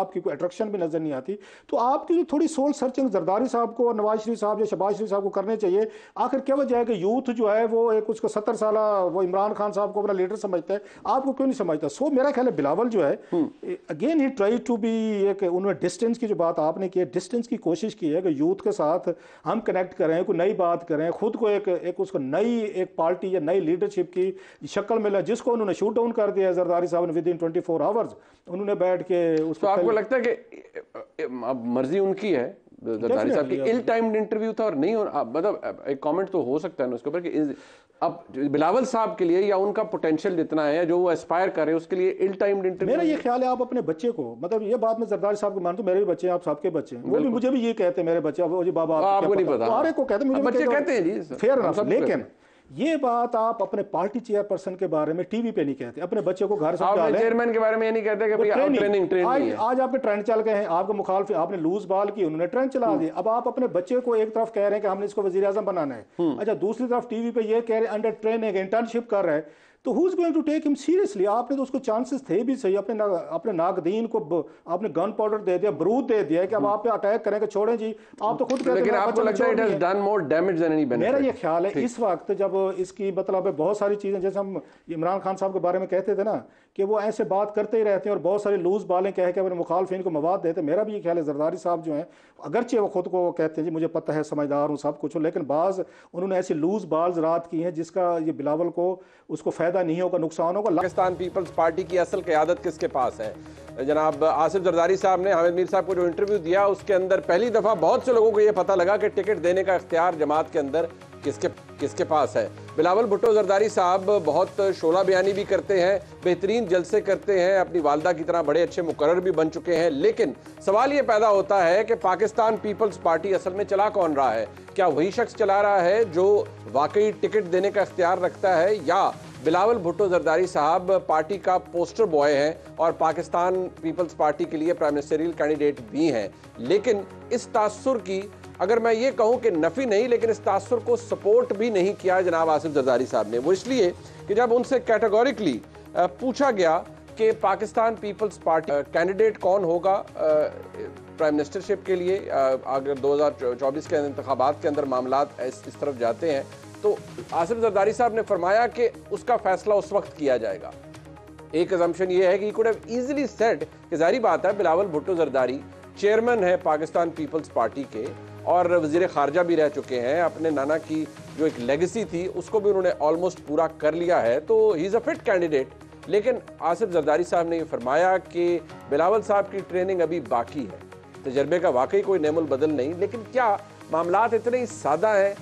आपकी कोई अट्रैक्शन भी नजर नहीं आती। तो आपकी थोड़ी सोल सर्चिंग जरदारी साहब को और नवाज शरीफ साहब या शहबाज शरीफ साहब को करने चाहिए। आखिर क्या वजह है कि यूथ जो है वो एक उसको 70 साल वो इमरान खान साहब को अपना लीडर समझता है, आपको क्यों नहीं समझता? सो मेरा ख्याल है बिलावल जो है again he try to be, एक उन्होंने डिस्टेंस की जो बात आपने की है, डिस्टेंस की कोशिश की है कि यूथ के साथ हम कनेक्ट करें, कोई नई बात करें, खुद को एक उसको नई एक पार्टी या नई लीडरशिप की शक्ल मिला, जिसको उन्होंने शूट डाउन कर दिया जरदारी साहब ने विद इन 24 आवर्स। उन्होंने बैठ के उसको, तो आपको लगता है कि अब मर्जी उनकी है जरदारी साहब की, इल टाइम्ड इंटरव्यू था और नहीं हो, मतलब एक कमेंट तो हो सकता है ना उसके ऊपर कि अब बिलावल साहब के लिए या उनका पोटेंशियल जितना है जो वो एस्पायर कर रहे हैं उसके लिए इल टाइम्ड इंटरव्यू? मेरा ये ख्याल है आप अपने बच्चे को, मतलब ये बात मैं जरदारी साहब को मानता हूं, मेरे भी बच्चे हैं, आप सबके बच्चे हैं, वो भी मुझे भी ये कहते हैं मेरे बच्चे, वो जी बाबा आपको नहीं पता, सारे को कहते हैं, मुझे बच्चे कहते हैं जी, फेयर एनफ। लेकिन ये बात आप अपने पार्टी चेयरपर्सन के बारे में टीवी पे नहीं कहते, अपने बच्चे को घर समझा लें। चेयरमैन के बारे में ये नहीं कहते कि भाई ट्रेनिंग आज आपके ट्रेंड चल गए हैं, आपको मुखालफ, आपने लूज बॉल की, उन्होंने ट्रेंड चला दिया। अब आप अपने बच्चे को एक तरफ कह रहे हैं कि हमने इसको वजीर आजम बनाना है, अच्छा दूसरी तरफ टीवी पे ये कह रहे हैं अंडर ट्रेनिंग इंटर्नशिप कर रहे हैं, तो who is going to take him seriously? आपने तो उसको चांसेस थे भी सही, अपने नागदीन को आपने गन पाउडर दे दिया, बारूद दे दिया कि अब आप पे अटैक करें कि छोड़ें जी, आप तो खुद कहते हैं। लेकिन आपको लगता है it has done more damage than any benefit? मेरा ये ख्याल है इस वक्त जब इसकी मतलब बहुत सारी चीजें, जैसे हम इमरान खान साहब के बारे में कहते थे ना कि वो ऐसे बात करते ही रहते हैं और बहुत सारी लूज बालें कह के अपने मुखालफिन को मवाद देते। मेरा भी ये ख्याल है जरदारी साहब जो हैं, अगरचे वो खुद को कहते हैं जी मुझे पता है, समझदार हूँ, सब कुछ हूँ, लेकिन बाज उन्होंने ऐसी लूज बाल्स रात की हैं जिसका ये बिलावल को उसको फायदा नहीं होगा, नुकसान होगा। पाकिस्तान पीपल्स पार्टी की असल क़यादत किसके पास है? जनाब आसिफ जरदारी साहब ने हामिद मीर साहब को जो इंटरव्यू दिया उसके अंदर पहली दफ़ा बहुत से लोगों को यह पता लगा कि टिकट देने का इख्तियार जमात के अंदर किसके पास है। बिलावल भुट्टो जरदारी साहब बहुत शोला बयानी भी करते हैं, बेहतरीन जलसे करते हैं, अपनी वालदा की तरह बड़े अच्छे मुकर्रर भी बन चुके हैं, लेकिन सवाल ये पैदा होता है कि पाकिस्तान पीपल्स पार्टी असल में चला कौन रहा है? क्या वही शख्स चला रहा है जो वाकई टिकट देने का इख्तियार रखता है, या बिलावल भुट्टो जरदारी साहब पार्टी का पोस्टर बॉय हैं और पाकिस्तान पीपल्स पार्टी के लिए प्राइम मिनिस्टरियल कैंडिडेट भी हैं? लेकिन इस तासुर की, अगर मैं ये कहूं कि नफ़ी नहीं, लेकिन इस तासुर को सपोर्ट भी नहीं किया जनाब आसिफ जरदारी साहब ने। वो इसलिए कि जब उनसे कैटेगोरिकली पूछा गया कि पाकिस्तान पीपल्स पार्टी कैंडिडेट कौन होगा प्राइम मिनिस्टरशिप के लिए, अगर 2024 के इंतखाबात के अंदर मामलात इस तरफ जाते हैं, तो आसिफ जरदारी साहब ने फरमाया कि उसका फैसला उस वक्त किया जाएगा। एक अजम्पशन ये है कि he could have easily said कि जाहिर बात है बिलावल भुट्टो जरदारी चेयरमैन है पाकिस्तान पीपल्स पार्टी के और वजीर खारजा भी रह चुके हैं, अपने नाना की जो एक लेगेसी थी उसको भी उन्होंने ऑलमोस्ट पूरा कर लिया है, तो he is a fit candidate. लेकिन आसिफ जरदारी साहब ने ये फरमाया कि बिलावल साहब की ट्रेनिंग अभी बाकी है, तजर्बे का वाकई कोई नेमुल बदल नहीं। लेकिन क्या मामलात इतने ही सादा हैं?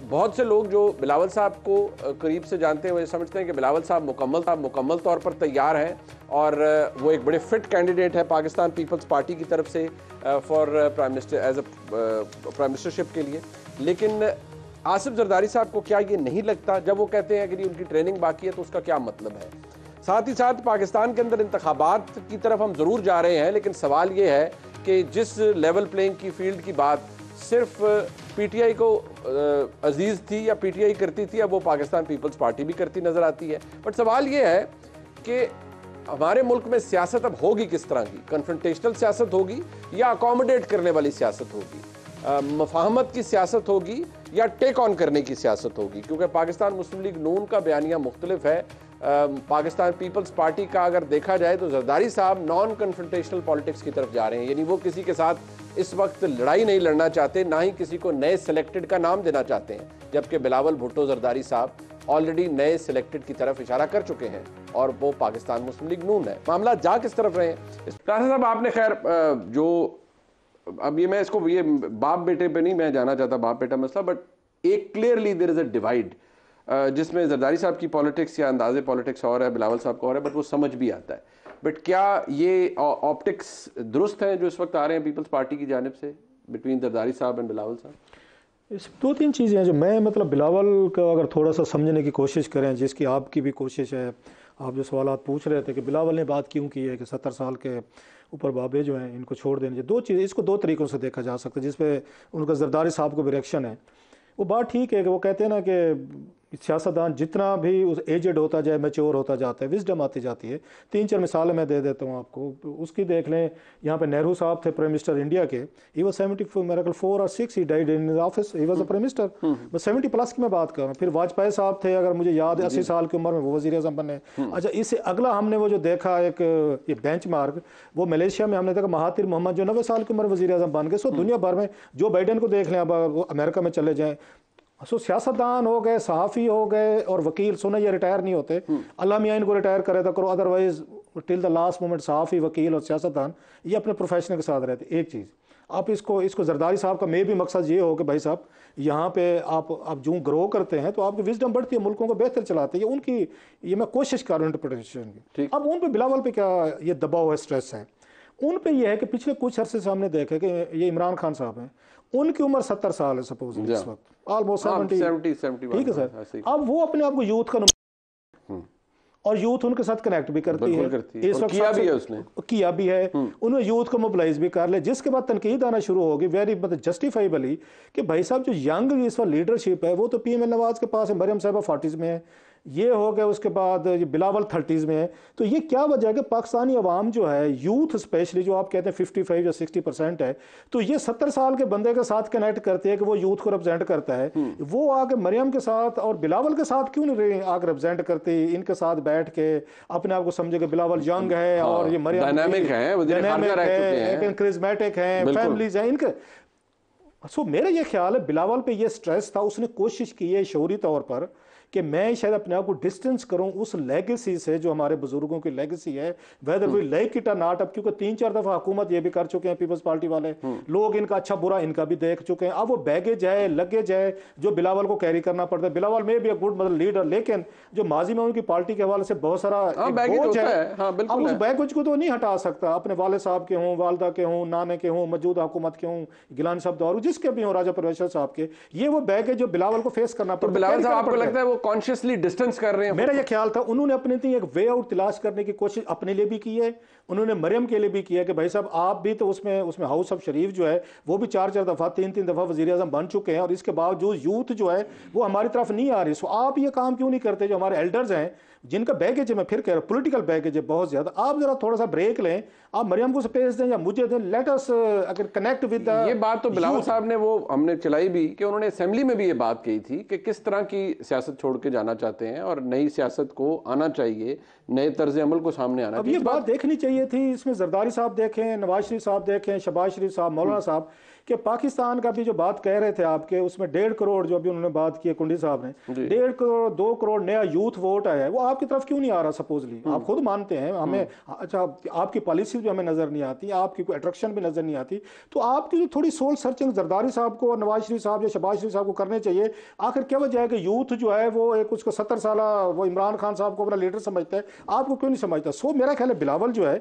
बहुत से लोग जो बिलावल साहब को करीब से जानते हैं वो ये समझते हैं कि बिलावल साहब मुकम्मल तौर पर तैयार हैं और वो एक बड़े फिट कैंडिडेट है पाकिस्तान पीपल्स पार्टी की तरफ से for prime minister as a prime ministership के लिए। लेकिन आसिफ जरदारी साहब को क्या ये नहीं लगता जब वो कहते हैं कि उनकी ट्रेनिंग बाकी है, तो उसका क्या मतलब है? साथ ही साथ पाकिस्तान के अंदर इंतखाबात की तरफ हम ज़रूर जा रहे हैं, लेकिन सवाल ये है कि जिस लेवल प्लेइंग की फील्ड की बात सिर्फ पीटीआई को अजीज़ थी या पीटीआई करती थी, अब वो पाकिस्तान पीपल्स पार्टी भी करती नज़र आती है। बट सवाल ये है कि हमारे मुल्क में सियासत अब होगी किस तरह की? कन्फ्रंटेशनल सियासत होगी या अकोमोडेट करने वाली सियासत होगी? मफाहमत की सियासत होगी या टेक ऑन करने की सियासत होगी? क्योंकि पाकिस्तान मुस्लिम लीग नून का बयानिया मुख्तलिफ है। पाकिस्तान पीपल्स पार्टी का अगर देखा जाए तो जरदारी साहब नॉन कन्फ्रंटेशनल पॉलिटिक्स की तरफ जा रहे हैं, यानी वो किसी के साथ इस वक्त लड़ाई नहीं लड़ना चाहते, ना ही किसी को नए सिलेक्टेड का नाम देना चाहते हैं, जबकि बिलावल भुट्टो जरदारी साहब ऑलरेडी नए सिलेक्टेड की तरफ इशारा कर चुके हैं और वो पाकिस्तान मुस्लिम लीग नून है। मामला जा किस तरफ रहे हैं? साहब आपने खैर जो अब ये मैं इसको ये बाप बेटे पे नहीं मैं जाना चाहता, बाप बेटा मसला, बट एक clearly there is a divide जिसमें जरदारी साहब की पॉलिटिक्स या अंदाजे पॉलिटिक्स और है, बिलावल साहब का और है, बट वो समझ भी आता है। बट क्या ये ऑप्टिक्स दुरुस्त हैं जो इस वक्त आ रहे हैं पीपल्स पार्टी की जानिब से बिटवीन जरदारी साहब एंड बिलावल साहब? इस दो तीन चीज़ें हैं जो मैं मतलब बिलावल का अगर थोड़ा सा समझने की कोशिश करें, जिसकी आपकी भी कोशिश है, आप जो सवाल पूछ रहे थे कि बिलावल ने बात क्यों की है कि 70 साल के ऊपर बाबे जो हैं इनको छोड़ देने चाहिए, दो चीज़, इसको दो तरीक़ों से देखा जा सकता है जिस पे उनका जरदारी साहब को भी रिएक्शन है। वो बात ठीक है कि वो कहते हैं ना कि सियासतदान जितना भी उस एजेड होता जाए, मैच्योर होता जाता है, विजडम आती जाती है। 3-4 मिसालें मैं दे देता हूँ आपको उसकी। देख लें, यहाँ पे नेहरू साहब थे प्राइम मिनिस्टर इंडिया के। ही वाज 74 मेरे ख्याल 4 और 6 he died in his office. He was a prime minister. मैं 70 प्लस की मैं बात कर रहा हूँ। फिर वाजपेयी साहब थे, अगर मुझे याद है 80 साल की उम्र में वो वज़ीर आज़म बने। अच्छा, इससे अगला हमने वो जो देखा एक ये बेंचमार्क, वो मलेशिया में हमने देखा महातिर मोहम्मद जो 90 साल की उम्र वज़ीर आज़म बन गए। सो दुनिया भर में जो बाइडेन को देख लें, अब वो अमेरिका में चले जाएं। सो सियासतदान हो गए, सहाफ़ी हो गए और वकील, सुने ये रिटायर नहीं होते। अल्लाह मियां इनको रिटायर करे तो करो, otherwise till the last moment सहाफ़ी, वकील और सियासतदान ये अपने प्रोफेशन के साथ रहते। एक चीज़ आप इसको जरदारी साहब का मे भी मकसद ये हो कि भाई साहब यहाँ पे आप जो ग्रो करते हैं तो आपकी विजडम बढ़ती है, मुल्कों को बेहतर चलाते हैं। उनकी ये मैं कोशिश कर रहा हूँ इंटरप्रिटेशन की। अब उन पे बिलावल पे क्या ये दबाव है, स्ट्रेस है उन पे ये है कि पिछले कुछ अरसे से हमने देखा कि ये इमरान खान साहब हैं, उनकी उम्र 70 साल है सपोज इस वक्त, ऑलमोस्ट 70, ठीक है सर। अब वो अपने आप को यूथ का और यूथ उनके साथ कनेक्ट भी करती है। इस वक्त किया भी है उन्होंने यूथ को मोबिलाइज भी कर ले, जिसके बाद तनकीद आना शुरू होगी वेरी मतलब जस्टिफाइबली कि भाई साहब जो यंग इस वक्त लीडरशिप है वो तो पीएम नवाज के पास है, मरियम साहबा 40s में है, ये हो गया, उसके बाद ये बिलावल 30s में है। तो ये क्या वजह है कि पाकिस्तानी अवाम जो है, यूथ स्पेशली जो आप कहते हैं 55 या 60% है, तो ये 70 साल के बंदे के साथ कनेक्ट करते हैं कि वो यूथ को रिप्रेजेंट करता है। वो आके मरियम के साथ और बिलावल के साथ क्यों नहीं आके रिप्रेजेंट करते, इनके साथ बैठ के अपने आप को समझे कि बिलावल यंग है और ये मरियम डायनामिक है, करिज्मेटिक है, फैमिलीज है इनके। सो मेरा ये ख्याल है बिलावल पे ये स्ट्रेस था, उसने कोशिश की है शौरी तौर पर कि मैं शायद अपने आप को डिस्टेंस करूं उस लेगेसी से जो हमारे बुजुर्गों की लेगेसी है, वेदर वी लाइक इट और नॉट। अब क्योंकि 3-4 दफा हुकूमत ये भी कर चुके हैं पीपल्स पार्टी वाले लोग, इनका अच्छा बुरा इनका भी देख चुके हैं। अब वो बैगेज है, लगेज है जो बिलावल को कैरी करना पड़ता है। बिलावल में भी एक गुड मतलब लीडर, लेकिन जो माजी में उनकी पार्टी के हवाले से बहुत सारा बोझ है, अब उस बैगेज को तो नहीं हटा सकता। अपने वाले साहब के हों, वालदा के हों, नाने के हों, मौजूदा हुकूमत के हों, गिलानी साहब दौरू जिसके भी हों, राजा परवेश साहब के, ये वो बैगेज जो बिलावल को फेस करना पड़ता है। बिलावल साहब आपको लगता है वो कॉन्शियसली डिस्टेंस कर रहे हैं? मेरा यह ख्याल था उन्होंने अपने लिए एक वे आउट तलाश करने की कोशिश अपने लिए भी की है, उन्होंने मरियम के लिए भी किया कि भाई साहब आप भी तो उसमें हाउस ऑफ शरीफ जो है वो भी 4-4 दफा 3-3 दफा वजीर आजम बन चुके हैं और इसके बावजूद यूथ जो है वो हमारी तरफ नहीं आ रही। सो आप ये काम क्यों नहीं करते? जो हमारे एल्डर्स हैं जिनका बैगेज है, मैं फिर कह रहा हूँ पॉलिटिकल बैगेज है बहुत ज्यादा, आप जरा थोड़ा सा ब्रेक लें, आप मरियम को स्पेस दें या मुझे दें, लेट अस अगर कनेक्ट विद। ये बात तो बिलावल साहब ने वो हमने चलाई भी कि उन्होंने असेंबली में भी ये बात कही थी कि किस तरह की सियासत छोड़ के जाना चाहते हैं और नई सियासत को आना चाहिए, नए तर्ज अमल को सामने आना चाहिए। अब ये बात देखनी चाहिए थी, इसमें जरदारी साहब देखें, नवाज शरीफ साहब देखें, शहबाज शरीफ साहब, मौलाना साहब कि पाकिस्तान का भी जो बात कह रहे थे आपके, उसमें 1.5 करोड़ जो अभी उन्होंने बात की है कुंडी साहब ने, 1.5 करोड़ 2 करोड़ नया यूथ वोट आया है, वो आपकी तरफ क्यों नहीं आ रहा? सपोजली आप खुद मानते हैं हमें, अच्छा आपकी पॉलिसी भी हमें नजर नहीं आती, आपकी कोई अट्रैक्शन भी नजर नहीं आती, तो आपकी जो थोड़ी सोल सर्चिंग जरदारी साहब को और नवाज शरीफ साहब या शहबाज शरीफ साहब को करने चाहिए। आखिर क्या वजह है कि यूथ जो है वो एक उसको 70 साल वो इमरान खान साहब को अपना लीडर समझता है, आपको क्यों नहीं समझता? सो मेरा ख्याल है बिलावल जो है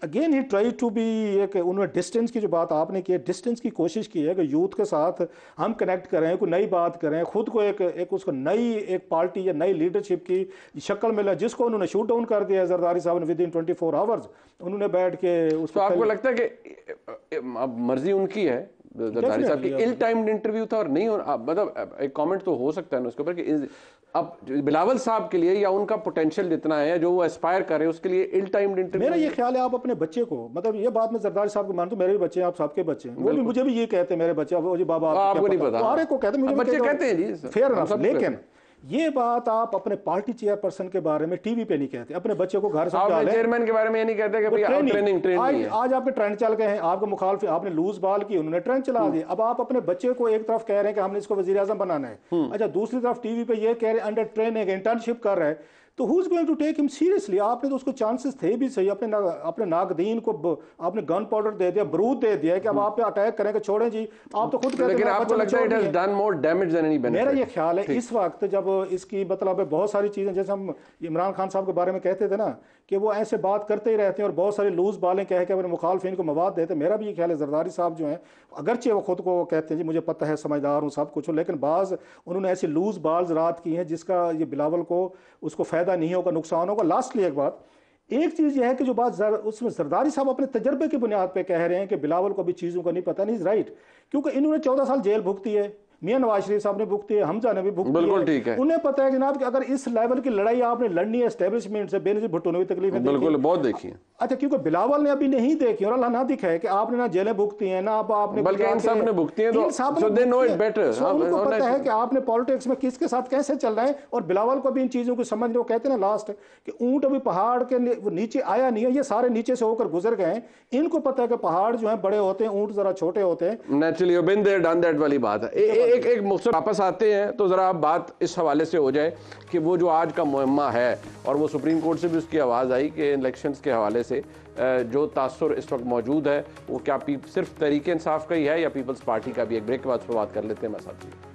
again he try to be, एक उन्होंने डिस्टेंस की जो बात आपने की है, डिस्टेंस की कोशिश की है कि यूथ के साथ हम कनेक्ट करें, कोई नई बात करें, खुद को एक उसको नई एक पार्टी या नई लीडरशिप की शक्ल मिला, जिसको उन्होंने शूट डाउन कर दिया जरदारी साहब ने विद इन 24 आवर्स। उन्होंने बैठ के उसको, तो आपको लगता है कि अब मर्जी उनकी है जरदारी साहब की, इल टाइम्ड इंटरव्यू था और नहीं मतलब एक कमेंट तो हो सकता है उसके ऊपर कि अब बिलावल साहब के लिए या उनका पोटेंशियल जितना है जो वो एस्पायर कर रहे हैं उसके लिए इल टाइम्ड इंटरव्यू। मेरा ये ख्याल है आप अपने बच्चे को, मतलब ये बात मैं जरदारी साहब को मानता हूं, मेरे भी बच्चे हैं, आप सबके बच्चे हैं, वो भी मुझे भी ये कहते हैं मेरे बच्चे, वो जी बाबा आपको नहीं पता, सारे को कहते हैं, मुझे बच्चे कहते हैं जी, फेयर एनफ। लेकिन ये बात आप अपने पार्टी चेयरपर्सन के बारे में टीवी पे नहीं कहते, अपने बच्चे को घर समझा लें। चेयरमैन के बारे में ये नहीं कहते कि भाई ट्रेनिंग आज आपके ट्रेंड चल गए हैं, आपके मुखालिफ आपने लूज बॉल की, उन्होंने ट्रेंड चला दिया। अब आप अपने बच्चे को एक तरफ कह रहे हैं कि हमने इसको वजीर आजम बनाना है, अच्छा दूसरी तरफ टीवी पे ये कह रहे हैं अंडर ट्रेनिंग इंटर्नशिप कर रहे हैं, तो who is going to take him seriously? आपने तो उसको चांसेस थे भी सही, अपने नागदीन को आपने गन पाउडर दे दिया, बारूद दे दिया कि अब आप पे अटैक करेंगे, छोड़ें जी, आप तो खुद कहते हैं। लेकिन आपको लगता है it has done more damage than any benefit? मेरा ये ख्याल है इस वक्त जब इसकी मतलब बहुत सारी चीजें, जैसे हम इमरान खान साहब के बारे में कहते थे ना कि वो ऐसे बात करते ही रहते हैं और बहुत सारी लूज बालें कह के अपने मुखालफिन को मवाद देते। मेरा भी ये ख्याल है जरदारी साहब जो हैं, अगरचे वो खुद को कहते हैं जी मुझे पता है, समझदार हूँ, सब कुछ हूँ, लेकिन बाज उन्होंने ऐसी लूज बाल्स रात की हैं जिसका ये बिलावल को उसको फायदा नहीं होगा, नुकसान होगा। लास्टली एक बात, एक चीज यह है कि जो बात उसमें जरदारी साहब अपने तजर्बे की बुनियाद पे कह रहे हैं कि बिलावल को भी चीजों का नहीं पता, नहीं राइट, क्योंकि इन्होंने 14 साल जेल भुगती है, मियां नवाज शरीफ साहब ने भुगती है, हमजा ने भी भुगती बिल्कुल है। ठीक है। उन्हें पता है जनाब कि अगर इस लेवल की लड़ाई आपने लड़नी है एस्टेब्लिशमेंट से, बेनजीर भुट्टो ने भी तकलीफें देखी। बिल्कुल, बहुत देखी है। अच्छा, क्योंकि बिलावल ने अभी नहीं देखी और अल्लाह ना दिखाए कि आपने ना जेलें भुगती हैं, ना आपने बल्कि इन सब ने भुगती हैं, तो so they know it better। उनको पता है कि आपने पॉलिटिक्स में किसके साथ कैसे चल रहा है। और बिलावल को भी इन चीजों को समझ रहे, वो कहते हैं ना लास्ट कि ऊंट अभी पहाड़ के नीचे आया नहीं है, ये सारे नीचे से होकर गुजर गए हैं। इनको पता है कि पहाड़ जो है बड़े होते हैं, ऊंट जरा छोटे होते हैं। Naturally been there done that वाली बात है। एक मुख्तसर वापस आते हैं तो जरा आप बात इस हवाले से हो जाए कि वो जो आज का मुहम्मा है, और वो सुप्रीम कोर्ट से भी उसकी आवाज़ आई कि इलेक्शंस के हवाले से जो तासुर इस वक्त मौजूद है वो क्या सिर्फ तहरीक इंसाफ का ही है या पीपल्स पार्टी का भी। एक ब्रेक के बाद बात कर लेते हैं मैं साथ ही।